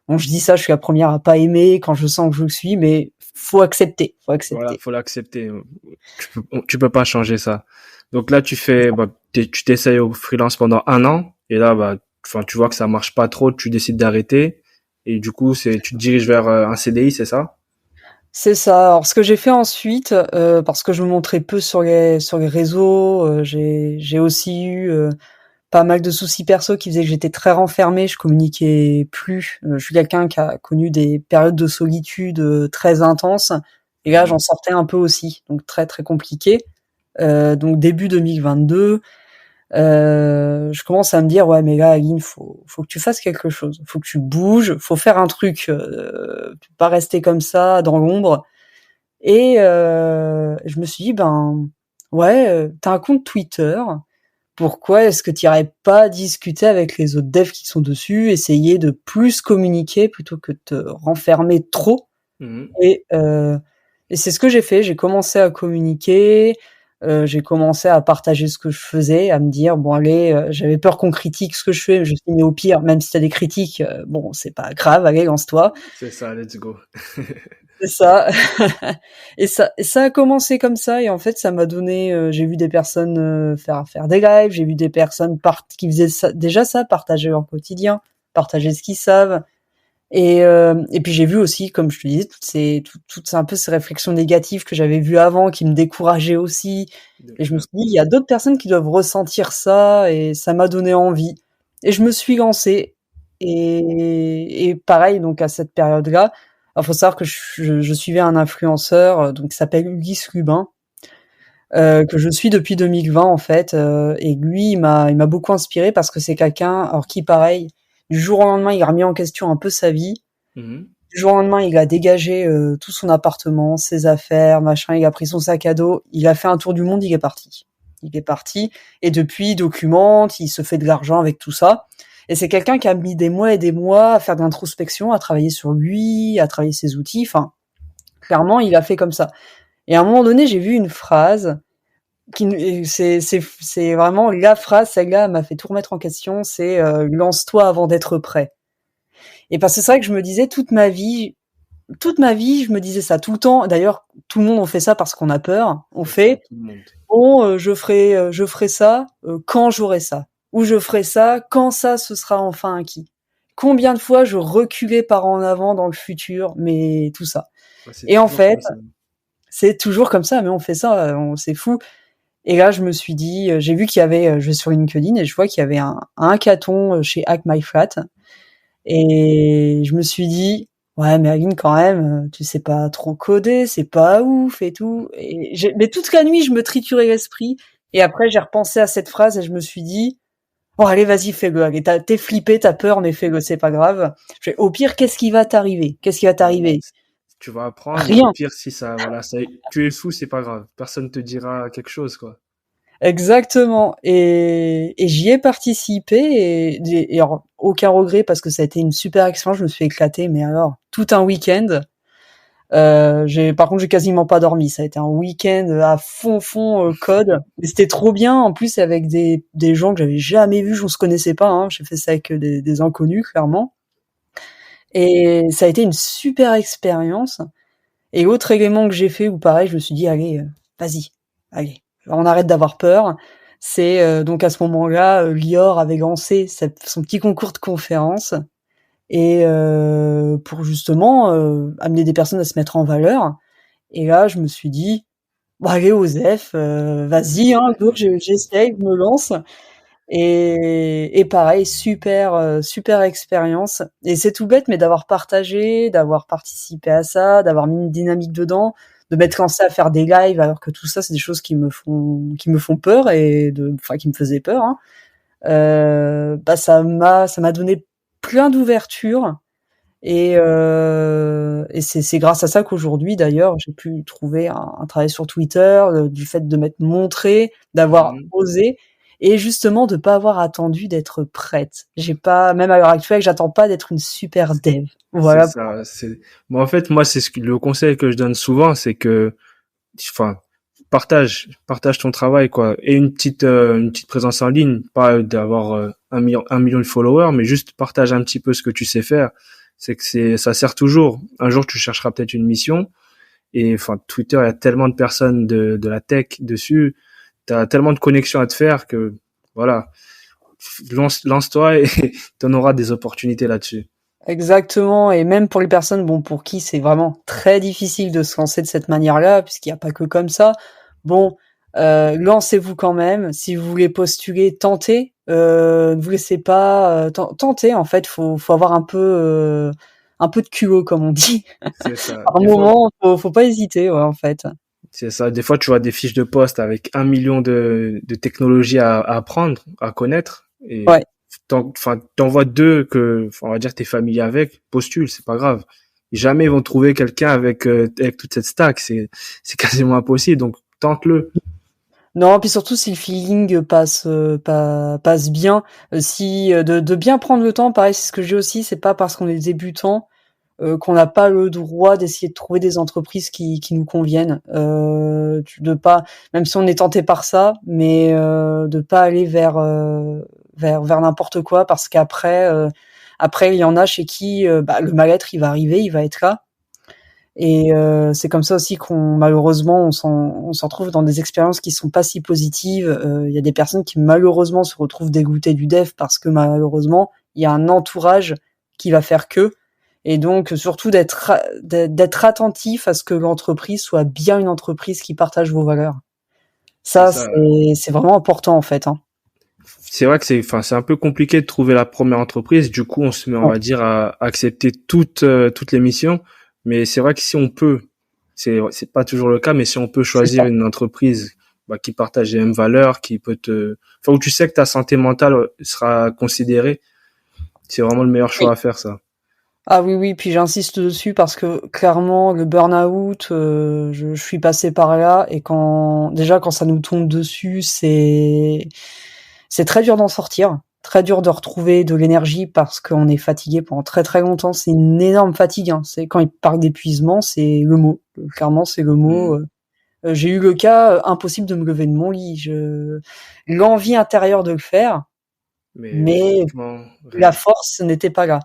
[SPEAKER 2] Bon, je dis ça, je suis la première à pas aimer quand je sens que je le suis, mais faut accepter, faut
[SPEAKER 3] Voilà,
[SPEAKER 2] accepter.
[SPEAKER 3] faut l'accepter. Tu peux pas changer ça. Donc là, tu t'essayes au freelance pendant 1 an, et là, bah, enfin, tu vois que ça marche pas trop, tu décides d'arrêter, et du coup, tu te diriges vers un CDI, c'est ça?
[SPEAKER 2] C'est ça. Alors, ce que j'ai fait ensuite, parce que je me montrais peu sur les réseaux, j'ai aussi eu pas mal de soucis perso qui faisaient que j'étais très renfermée, je communiquais plus. Je suis quelqu'un qui a connu des périodes de solitude très intenses, et là, j'en
[SPEAKER 3] Mhm.
[SPEAKER 2] sortais un peu aussi, donc très très compliqué. Donc début 2022, je commence à me dire ouais mais là Aline faut que tu fasses quelque chose, faut que tu bouges, faut faire un truc, pas rester comme ça dans l'ombre. Et je me suis dit ben ouais, t'as un compte Twitter, pourquoi est-ce que tu irais pas discuter avec les autres devs qui sont dessus, essayer de plus communiquer plutôt que de te renfermer trop.
[SPEAKER 3] Mhm.
[SPEAKER 2] Et, euh, et c'est ce que j'ai fait. J'ai commencé à communiquer, j'ai commencé à partager ce que je faisais, à me dire bon allez, j'avais peur qu'on critique ce que je fais. Je me suis dit mais au pire, même si t'as des critiques, bon c'est pas grave, allez lance-toi.
[SPEAKER 3] C'est ça, let's go.
[SPEAKER 2] C'est ça. Et ça a commencé comme ça. Et en fait, ça m'a donné. J'ai vu des personnes faire des lives. J'ai vu des personnes qui faisaient ça, déjà ça, partager leur quotidien, partager ce qu'ils savent. Et puis j'ai vu aussi, comme je te disais, toutes un peu ces réflexions négatives que j'avais vues avant, qui me décourageaient aussi.
[SPEAKER 3] De le
[SPEAKER 2] Et je me
[SPEAKER 3] faire.
[SPEAKER 2] suis dit, il y a d'autres personnes qui doivent ressentir ça, et ça m'a donné envie. Et je me suis lancée. Et pareil, donc à cette période-là, il faut savoir que je suivais un influenceur donc qui s'appelle Ulysse Lubin, que je suis depuis 2020 en fait, et lui il m'a beaucoup inspiré parce que c'est quelqu'un alors qui pareil du jour au lendemain il a remis en question un peu sa vie.
[SPEAKER 3] Mhm.
[SPEAKER 2] Du jour au lendemain il a dégagé tout son appartement, ses affaires, machin, il a pris son sac à dos, il a fait un tour du monde, il est parti et depuis il documente, il se fait de l'argent avec tout ça. Et c'est quelqu'un qui a mis des mois et des mois à faire de l'introspection, à travailler sur lui, à travailler ses outils, enfin clairement il a fait comme ça. Et à un moment donné j'ai vu une phrase c'est vraiment la phrase, celle-là m'a fait tout remettre en question, c'est lance-toi avant d'être prêt. Et parce que c'est vrai que je me disais toute ma vie, je me disais ça tout le temps. D'ailleurs, tout le monde on fait ça parce qu'on a peur. On
[SPEAKER 3] C'est ça,
[SPEAKER 2] fait
[SPEAKER 3] tout le monde.
[SPEAKER 2] bon, je ferai ça quand j'aurai ça, ou je ferai ça quand ça ce sera enfin acquis. Combien de fois je reculais par en avant dans le futur, mais tout ça.
[SPEAKER 3] Ouais, c'est
[SPEAKER 2] Et en
[SPEAKER 3] toujours
[SPEAKER 2] fait,
[SPEAKER 3] comme ça.
[SPEAKER 2] c'est toujours comme ça, mais on fait ça, c'est fou. Et là, je me suis dit, j'ai vu qu'il y avait, je vais sur LinkedIn et je vois qu'il y avait un hackathon chez Hack My Flat. Et je me suis dit, ouais, mais Aline, quand même, tu sais pas trop coder, c'est pas ouf et tout. Mais toute la nuit, je me triturais l'esprit. Et après, j'ai repensé à cette phrase et je me suis dit, bon, allez, vas-y, fais-le. Allez, t'es flippé, t'as peur, mais fais-le, c'est pas grave. Au pire, qu'est-ce qui va t'arriver? Qu'est-ce qui va
[SPEAKER 3] Voilà.
[SPEAKER 2] t'arriver?
[SPEAKER 3] Tu vas apprendre, et au
[SPEAKER 2] Rien.
[SPEAKER 3] pire, si ça, voilà, tu es fou, c'est pas grave. Personne te dira quelque chose, quoi.
[SPEAKER 2] Exactement. Et j'y ai participé et alors, aucun regret parce que ça a été une super expérience. Je me suis éclaté, mais alors tout un week-end. Par contre, j'ai quasiment pas dormi. Ça a été un week-end à fond code. Mais c'était trop bien. En plus, avec des gens que j'avais jamais vus, on se connaissait pas. Hein. J'ai fait ça avec des inconnus, clairement. Et ça a été une super expérience. Et autre élément que j'ai fait où pareil, je me suis dit allez, vas-y, allez, on arrête d'avoir peur. C'est donc à ce moment-là, Lior avait lancé son petit concours de conférences et pour justement amener des personnes à se mettre en valeur. Et là, je me suis dit, bon allez Osef, vas-y, hein, go, j'essaye, je me lance. Et pareil, super expérience. Et c'est tout bête, mais d'avoir partagé, d'avoir participé à ça, d'avoir mis une dynamique dedans, de m'être lancé à faire des lives, alors que tout ça, c'est des choses qui me font peur qui me faisaient peur, hein. Bah ça m'a donné plein d'ouverture. Et c'est grâce à ça qu'aujourd'hui, d'ailleurs, j'ai pu trouver un travail sur Twitter, du fait de m'être montrée, d'avoir osé et justement de pas avoir attendu d'être prête. J'ai pas, même à l'heure actuelle, j'attends pas d'être une super dev.
[SPEAKER 3] C'est
[SPEAKER 2] Voilà.
[SPEAKER 3] ça. Bon, en fait, moi, le conseil que je donne souvent, c'est que, enfin, partage ton travail, quoi. Et une petite présence en ligne, pas d'avoir 1 million de followers, mais juste partage un petit peu ce que tu sais faire. Ça sert toujours. Un jour, tu chercheras peut-être une mission. Et enfin, Twitter, il y a tellement de personnes de la tech dessus. T'as tellement de connexions à te faire que, voilà. Lance-toi et t'en auras des opportunités là-dessus.
[SPEAKER 2] Exactement. Et même pour les personnes, bon, pour qui c'est vraiment très difficile de se lancer de cette manière-là, puisqu'il n'y a pas que comme ça. Bon, lancez-vous quand même. Si vous voulez postuler, tentez. Ne vous laissez pas tenter. En fait, faut avoir un peu de culot, comme on dit.
[SPEAKER 3] C'est ça.
[SPEAKER 2] Par
[SPEAKER 3] Des fois,
[SPEAKER 2] moment, faut pas hésiter, ouais, en fait.
[SPEAKER 3] c'est ça. Des fois, tu vois des fiches de poste avec 1 million de technologies à apprendre, à connaître. Et
[SPEAKER 2] Ouais.
[SPEAKER 3] enfin, t'envoies deux on va dire, t'es familier avec, postule, c'est pas grave. Jamais ils vont trouver quelqu'un avec toute cette stack. C'est quasiment impossible. Donc, tente-le.
[SPEAKER 2] Non, puis surtout si le feeling passe bien, si de bien prendre le temps. Pareil, c'est ce que j'ai aussi. C'est pas parce qu'on est débutant qu'on n'a pas le droit d'essayer de trouver des entreprises qui nous conviennent. De pas, même si on est tenté par ça, mais de pas aller vers n'importe quoi, parce qu'après il y en a chez qui bah, le mal-être il va arriver, il va être là. Et c'est comme ça aussi qu'on malheureusement on s'en trouve dans des expériences qui sont pas si positives. Il y a des personnes qui malheureusement se retrouvent dégoûtées du dev parce que malheureusement il y a un entourage qui va faire que. Et donc surtout d'être attentif à ce que l'entreprise soit bien une entreprise qui partage vos valeurs.
[SPEAKER 3] C'est
[SPEAKER 2] Ça
[SPEAKER 3] ça.
[SPEAKER 2] c'est vraiment important en fait, hein.
[SPEAKER 3] C'est vrai que c'est un peu compliqué de trouver la première entreprise. Du coup, on se met, on
[SPEAKER 2] Ouais,
[SPEAKER 3] va dire, à accepter toutes les missions. Mais c'est vrai que si on peut, c'est pas toujours le cas, mais si on peut
[SPEAKER 2] c'est
[SPEAKER 3] choisir
[SPEAKER 2] ça.
[SPEAKER 3] une entreprise, bah, qui partage les mêmes valeurs, enfin, où tu sais que ta santé mentale sera considérée, c'est vraiment le meilleur choix
[SPEAKER 2] Oui.
[SPEAKER 3] à faire, ça.
[SPEAKER 2] Ah oui, oui, puis j'insiste dessus parce que clairement le burn-out, je suis passée par là et quand ça nous tombe dessus, c'est très dur d'en sortir, très dur de retrouver de l'énergie parce qu'on est fatigué pendant très très longtemps. C'est une énorme fatigue, hein. C'est quand il parle d'épuisement, c'est le mot. Clairement, c'est le mot.
[SPEAKER 3] Hmm.
[SPEAKER 2] J'ai eu le cas impossible de me lever de mon lit. L'envie intérieure de le faire,
[SPEAKER 3] Mais
[SPEAKER 2] mais
[SPEAKER 3] physiquement,
[SPEAKER 2] la
[SPEAKER 3] rien.
[SPEAKER 2] force n'était pas là.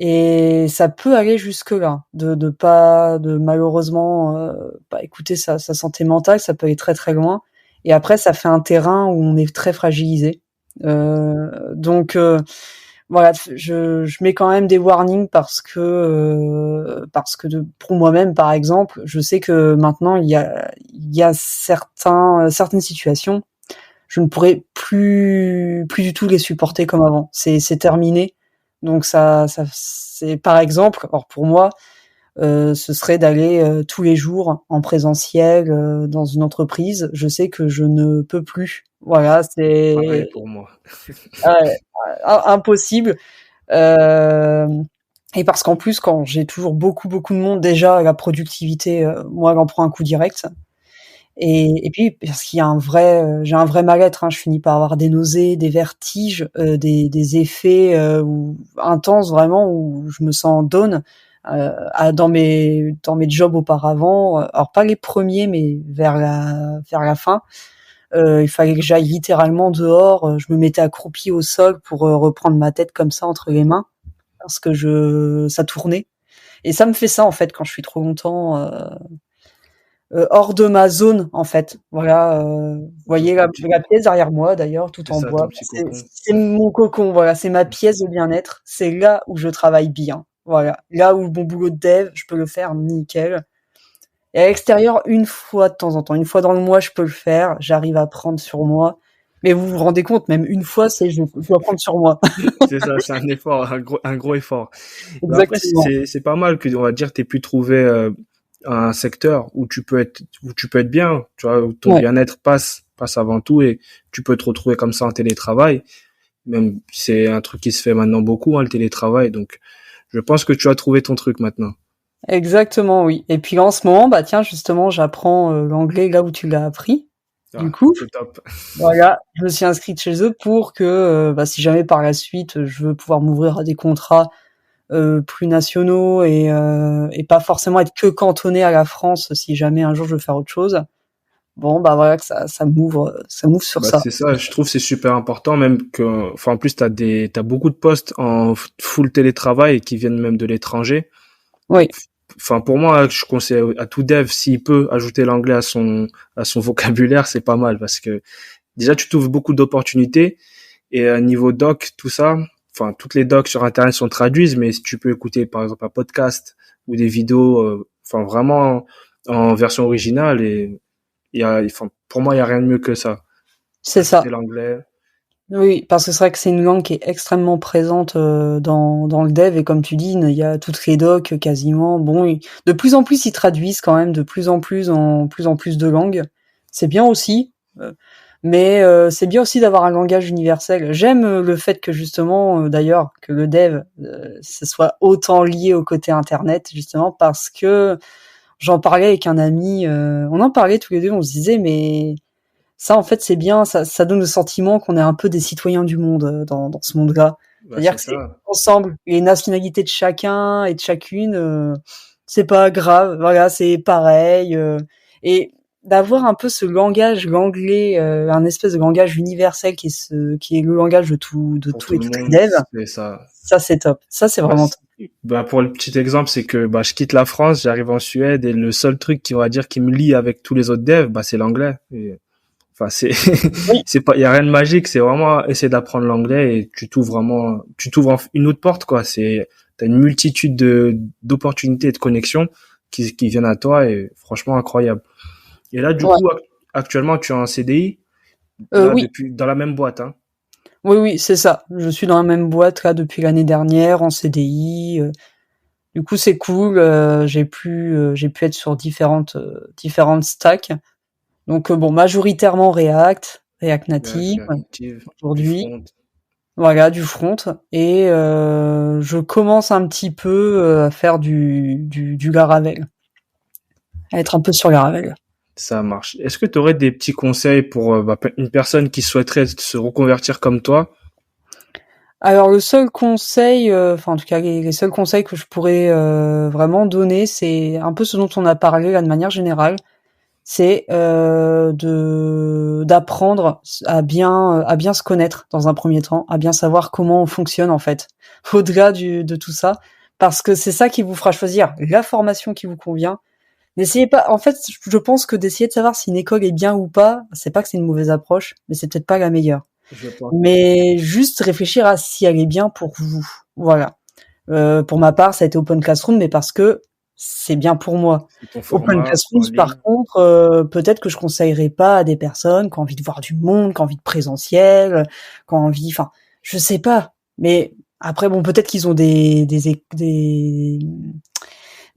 [SPEAKER 2] Et ça peut aller jusque-là, de malheureusement pas écouter sa santé mentale, ça peut aller très très loin. Et après, ça fait un terrain où on est très fragilisé. Donc voilà, je mets quand même des warnings parce que pour moi-même, par exemple, je sais que maintenant il y a certaines situations, je ne pourrais plus du tout les supporter comme avant. C'est terminé. Donc ça c'est par exemple, alors pour moi, ce serait d'aller tous les jours en présentiel dans une entreprise. Je sais que je ne peux plus. Voilà,
[SPEAKER 3] Pareil
[SPEAKER 2] c'est
[SPEAKER 3] pour moi.
[SPEAKER 2] ouais, impossible. Euh, et parce qu'en plus, quand j'ai toujours beaucoup de monde, déjà la productivité, moi, elle en prend un coup direct. Et puis parce qu'il y a j'ai un vrai mal-être, hein, je finis par avoir des nausées, des vertiges, des effets intenses vraiment où je me sens down dans mes jobs auparavant. Alors pas les premiers, mais vers la fin. Il fallait que j'aille littéralement dehors. Je me mettais accroupi au sol pour reprendre ma tête comme ça entre les mains parce que ça tournait. Et ça me fait ça en fait quand je suis trop longtemps hors de ma zone en fait. Voilà, vous voyez la pièce derrière moi d'ailleurs, tout
[SPEAKER 3] C'est
[SPEAKER 2] en
[SPEAKER 3] ça, ton
[SPEAKER 2] bois.
[SPEAKER 3] petit cocon.
[SPEAKER 2] C'est mon cocon, voilà, c'est ma pièce de bien-être. C'est là où je travaille bien. Voilà, là où mon boulot de dev, je peux le faire nickel. Et à l'extérieur, une fois de temps en temps, une fois dans le mois, je peux le faire. J'arrive à prendre sur moi. Mais vous vous rendez compte, même une fois, je dois prendre sur moi.
[SPEAKER 3] C'est ça, c'est un effort, un gros effort. Mais après,
[SPEAKER 2] Exactement.
[SPEAKER 3] c'est pas mal que, on va dire, t'aies pu trouver un secteur où tu peux être bien, tu vois, où ton
[SPEAKER 2] Ouais,
[SPEAKER 3] bien-être passe avant tout et tu peux te retrouver comme ça en télétravail. Même, c'est un truc qui se fait maintenant beaucoup, hein, le télétravail. Donc, je pense que tu as trouvé ton truc maintenant.
[SPEAKER 2] exactement, oui. Et puis en ce moment, bah tiens, justement, j'apprends l'anglais là où tu l'as appris. Du
[SPEAKER 3] Ah,
[SPEAKER 2] coup,
[SPEAKER 3] c'est top.
[SPEAKER 2] voilà, je me suis inscrite chez eux pour que, bah, si jamais par la suite je veux pouvoir m'ouvrir à des contrats plus nationaux et pas forcément être que cantonné à la France, si jamais un jour je veux faire autre chose. Bon, bah voilà, que ça m'ouvre sur
[SPEAKER 3] Bah,
[SPEAKER 2] ça.
[SPEAKER 3] c'est ça, je trouve que c'est super important, même que, enfin, en plus, t'as beaucoup de postes en full télétravail et qui viennent même de l'étranger.
[SPEAKER 2] Oui,
[SPEAKER 3] Enfin, pour moi, je conseille à tout dev, s'il peut ajouter l'anglais à son vocabulaire, c'est pas mal parce que déjà, tu trouves beaucoup d'opportunités et niveau doc, tout ça, enfin, toutes les docs sur Internet sont traduites, mais si tu peux écouter, par exemple, un podcast ou des vidéos, enfin, vraiment en version originale et enfin, pour moi, il y a rien de mieux que ça.
[SPEAKER 2] c'est ça.
[SPEAKER 3] Ajouter l'anglais.
[SPEAKER 2] Oui, parce que c'est vrai que c'est une langue qui est extrêmement présente dans le dev et comme tu dis, il y a toutes les docs quasiment. Bon, de plus en plus ils traduisent quand même de plus en plus de langues. C'est bien aussi, mais c'est bien aussi d'avoir un langage universel. J'aime le fait que justement, d'ailleurs, que le dev ce soit autant lié au côté internet justement parce que j'en parlais avec un ami, on en parlait tous les deux, on se disait mais ça, en fait, c'est bien, ça donne le sentiment qu'on est un peu des citoyens du monde dans ce monde-là.
[SPEAKER 3] Bah,
[SPEAKER 2] C'est-à-dire
[SPEAKER 3] c'est
[SPEAKER 2] que c'est
[SPEAKER 3] ça.
[SPEAKER 2] ensemble, les nationalités de chacun et de chacune, c'est pas grave, voilà, c'est pareil. Et d'avoir un peu ce langage, l'anglais, un espèce de langage universel qui est le langage de
[SPEAKER 3] Pour
[SPEAKER 2] tout
[SPEAKER 3] tout
[SPEAKER 2] et
[SPEAKER 3] le
[SPEAKER 2] toutes
[SPEAKER 3] monde,
[SPEAKER 2] les devs,
[SPEAKER 3] c'est ça.
[SPEAKER 2] ça c'est top. Ça c'est
[SPEAKER 3] Bah,
[SPEAKER 2] vraiment top.
[SPEAKER 3] bah, pour le petit exemple, c'est que bah, je quitte la France, j'arrive en Suède et le seul truc qui on va dire qui me lie avec tous les autres devs, bah, c'est l'anglais. Enfin, c'est
[SPEAKER 2] Oui,
[SPEAKER 3] c'est pas, il y a rien de magique, c'est vraiment essayer d'apprendre l'anglais et tu t'ouvres une autre porte quoi. T'as une multitude d'opportunités et de connexions qui viennent à toi et franchement incroyable. Et là, du
[SPEAKER 2] ouais.
[SPEAKER 3] coup, actuellement, tu es en CDI là
[SPEAKER 2] Oui,
[SPEAKER 3] depuis dans la même boîte, hein.
[SPEAKER 2] oui, oui, c'est ça. Je suis dans la même boîte là depuis l'année dernière en CDI. Du coup, c'est cool. J'ai pu être sur différentes stacks. Donc bon, majoritairement React Native
[SPEAKER 3] Reactive, du
[SPEAKER 2] aujourd'hui.
[SPEAKER 3] front.
[SPEAKER 2] Voilà, du front. Et je commence un petit peu à faire du Laravel, à être un peu sur Laravel.
[SPEAKER 3] Ça marche. Est-ce que tu aurais des petits conseils pour bah, une personne qui souhaiterait se reconvertir comme toi?
[SPEAKER 2] Alors le seul conseil, enfin en tout cas les seuls conseils que je pourrais vraiment donner, c'est un peu ce dont on a parlé là de manière générale. C'est de d'apprendre à bien se connaître dans un premier temps, à bien savoir comment on fonctionne en fait, au-delà de tout ça, parce que c'est ça qui vous fera choisir la formation qui vous convient. N'essayez pas, en fait, je pense que d'essayer de savoir si une école est bien ou pas, c'est pas que c'est une mauvaise approche, mais c'est peut-être pas la meilleure.
[SPEAKER 3] Je pense.
[SPEAKER 2] Mais juste réfléchir à si elle est bien pour vous. Voilà. Pour ma part, ça a été Open Classroom, mais parce que c'est bien pour moi.
[SPEAKER 3] C'est ton
[SPEAKER 2] Open
[SPEAKER 3] format
[SPEAKER 2] Classroom,
[SPEAKER 3] en
[SPEAKER 2] par
[SPEAKER 3] ligne.
[SPEAKER 2] contre, peut-être que je conseillerais pas à des personnes qui ont envie de voir du monde, qui ont envie de présentiel, qui ont envie, enfin, je sais pas. Mais après, bon, peut-être qu'ils ont des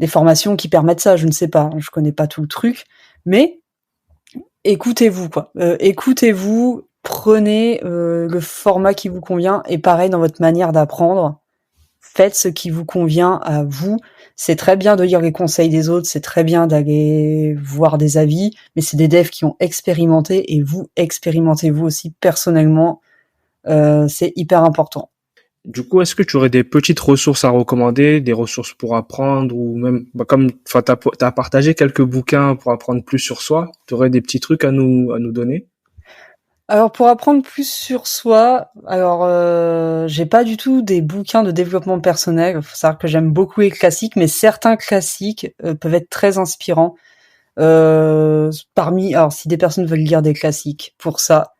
[SPEAKER 2] formations qui permettent ça, je ne sais pas. Je connais pas tout le truc. Mais écoutez-vous, quoi. Écoutez-vous, prenez le format qui vous convient et pareil dans votre manière d'apprendre. Faites ce qui vous convient à vous. C'est très bien de lire les conseils des autres, c'est très bien d'aller voir des avis, mais c'est des devs qui ont expérimenté et vous expérimentez vous aussi personnellement. C'est hyper important.
[SPEAKER 3] Du coup, est-ce que tu aurais des petites ressources à recommander, des ressources pour apprendre ou même, bah, comme, enfin, t'as partagé quelques bouquins pour apprendre plus sur soi. Tu aurais des petits trucs à nous donner?
[SPEAKER 2] Alors pour apprendre plus sur soi, alors j'ai pas du tout des bouquins de développement personnel. Faut savoir que j'aime beaucoup les classiques, mais certains classiques peuvent être très inspirants. Alors si des personnes veulent lire des classiques, pour ça,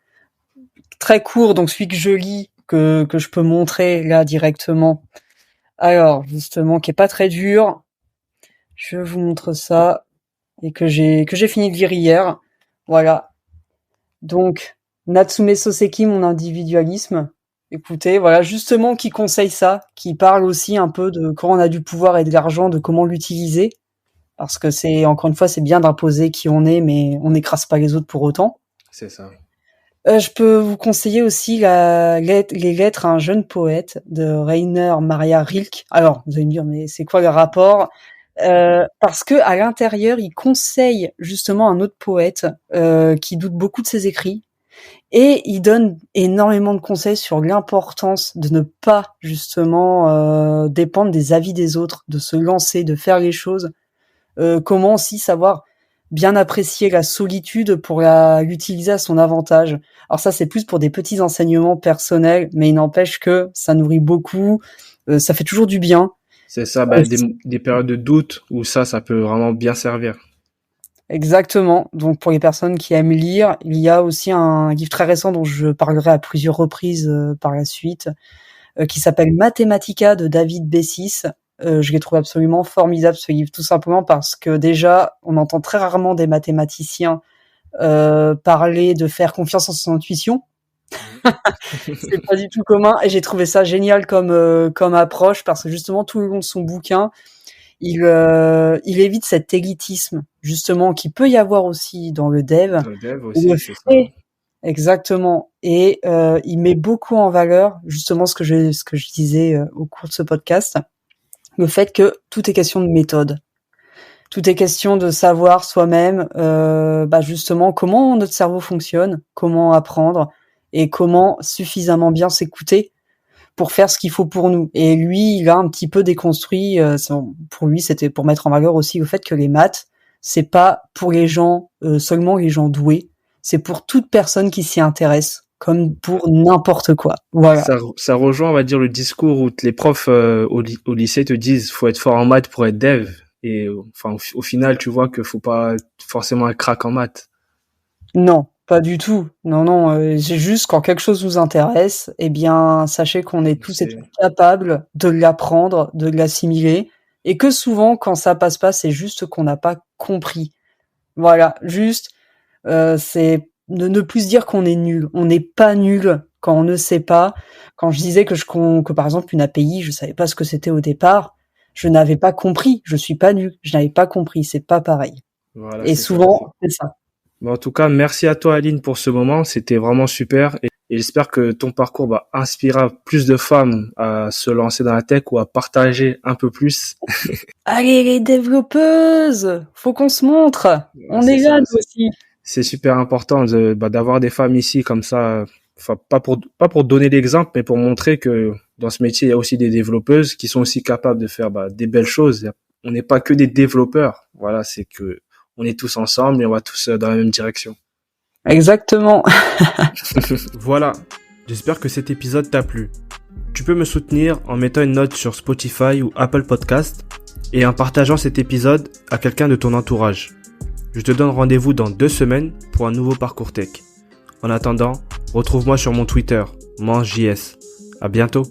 [SPEAKER 2] très court, donc celui que je lis, que je peux montrer là directement. Alors, justement, qui est pas très dur. Je vous montre ça et que j'ai fini de lire hier. Voilà. Donc, Natsume Soseki, Mon individualisme. Écoutez, voilà, justement, qui conseille ça, qui parle aussi un peu de quand on a du pouvoir et de l'argent, de comment l'utiliser. Parce que encore une fois, c'est bien d'imposer qui on est, mais on n'écrase pas les autres pour autant.
[SPEAKER 3] C'est ça.
[SPEAKER 2] Je peux vous conseiller aussi les lettres à un jeune poète de Rainer Maria Rilke. Alors, vous allez me dire, mais c'est quoi le rapport? Parce que à l'intérieur, il conseille justement un autre poète qui doute beaucoup de ses écrits, et il donne énormément de conseils sur l'importance de ne pas justement dépendre des avis des autres, de se lancer, de faire les choses. Comment aussi savoir bien apprécier la solitude pour l'utiliser à son avantage. Alors ça, c'est plus pour des petits enseignements personnels, mais il n'empêche que ça nourrit beaucoup, ça fait toujours du bien.
[SPEAKER 3] C'est ça, des périodes de doute où ça peut vraiment bien servir.
[SPEAKER 2] Exactement. Donc pour les personnes qui aiment lire, il y a aussi un livre très récent dont je parlerai à plusieurs reprises par la suite, qui s'appelle Mathematica de David Bessis. Je l'ai trouvé absolument formidable, ce livre, tout simplement parce que déjà, on entend très rarement des mathématiciens parler de faire confiance en son intuition. C'est pas du tout commun, et j'ai trouvé ça génial comme approche, parce que justement tout le long de son bouquin, il évite cet élitisme justement qui peut y avoir aussi dans le dev.
[SPEAKER 3] Dans le dev aussi, c'est ça.
[SPEAKER 2] Exactement, et il met beaucoup en valeur justement ce que je disais au cours de ce podcast, le fait que tout est question de méthode. Tout est question de savoir soi-même justement comment notre cerveau fonctionne, comment apprendre et comment suffisamment bien s'écouter pour faire ce qu'il faut pour nous. Et lui, il a un petit peu déconstruit, pour lui, c'était pour mettre en valeur aussi le fait que les maths, c'est pas pour les gens, seulement les gens doués, c'est pour toute personne qui s'y intéresse, comme pour n'importe quoi. Voilà.
[SPEAKER 3] Ça rejoint, on va dire, le discours où les profs au lycée te disent faut être fort en maths pour être dev. Et enfin, au final, tu vois que faut pas forcément un crack en maths.
[SPEAKER 2] Non, pas du tout. Non, c'est juste quand quelque chose vous intéresse, eh bien, sachez qu'on est tous et toutes capables de l'apprendre, de l'assimiler, et que souvent, quand ça passe pas, c'est juste qu'on n'a pas compris. Voilà, juste, c'est de ne plus se dire qu'on est nul. On n'est pas nul quand on ne sait pas. Quand je disais que par exemple une API, je savais pas ce que c'était au départ, je n'avais pas compris. Je suis pas nul. Je n'avais pas compris. C'est pas pareil.
[SPEAKER 3] Voilà,
[SPEAKER 2] et souvent, c'est ça.
[SPEAKER 3] En tout cas, merci à toi, Aline, pour ce moment. C'était vraiment super. Et j'espère que ton parcours inspirera plus de femmes à se lancer dans la tech ou à partager un peu plus.
[SPEAKER 2] Allez, les développeuses! Faut qu'on se montre! On est là, nous aussi.
[SPEAKER 3] C'est super important d'avoir des femmes ici comme ça. Enfin, pas pour donner l'exemple, mais pour montrer que dans ce métier, il y a aussi des développeuses qui sont aussi capables de faire des belles choses. On n'est pas que des développeurs. Voilà, c'est que on est tous ensemble et on va tous dans la même direction.
[SPEAKER 2] Exactement.
[SPEAKER 1] Voilà. J'espère que cet épisode t'a plu. Tu peux me soutenir en mettant une note sur Spotify ou Apple Podcast et en partageant cet épisode à quelqu'un de ton entourage. Je te donne rendez-vous dans 2 semaines pour un nouveau parcours tech. En attendant, retrouve-moi sur mon Twitter, MangeJS. À bientôt.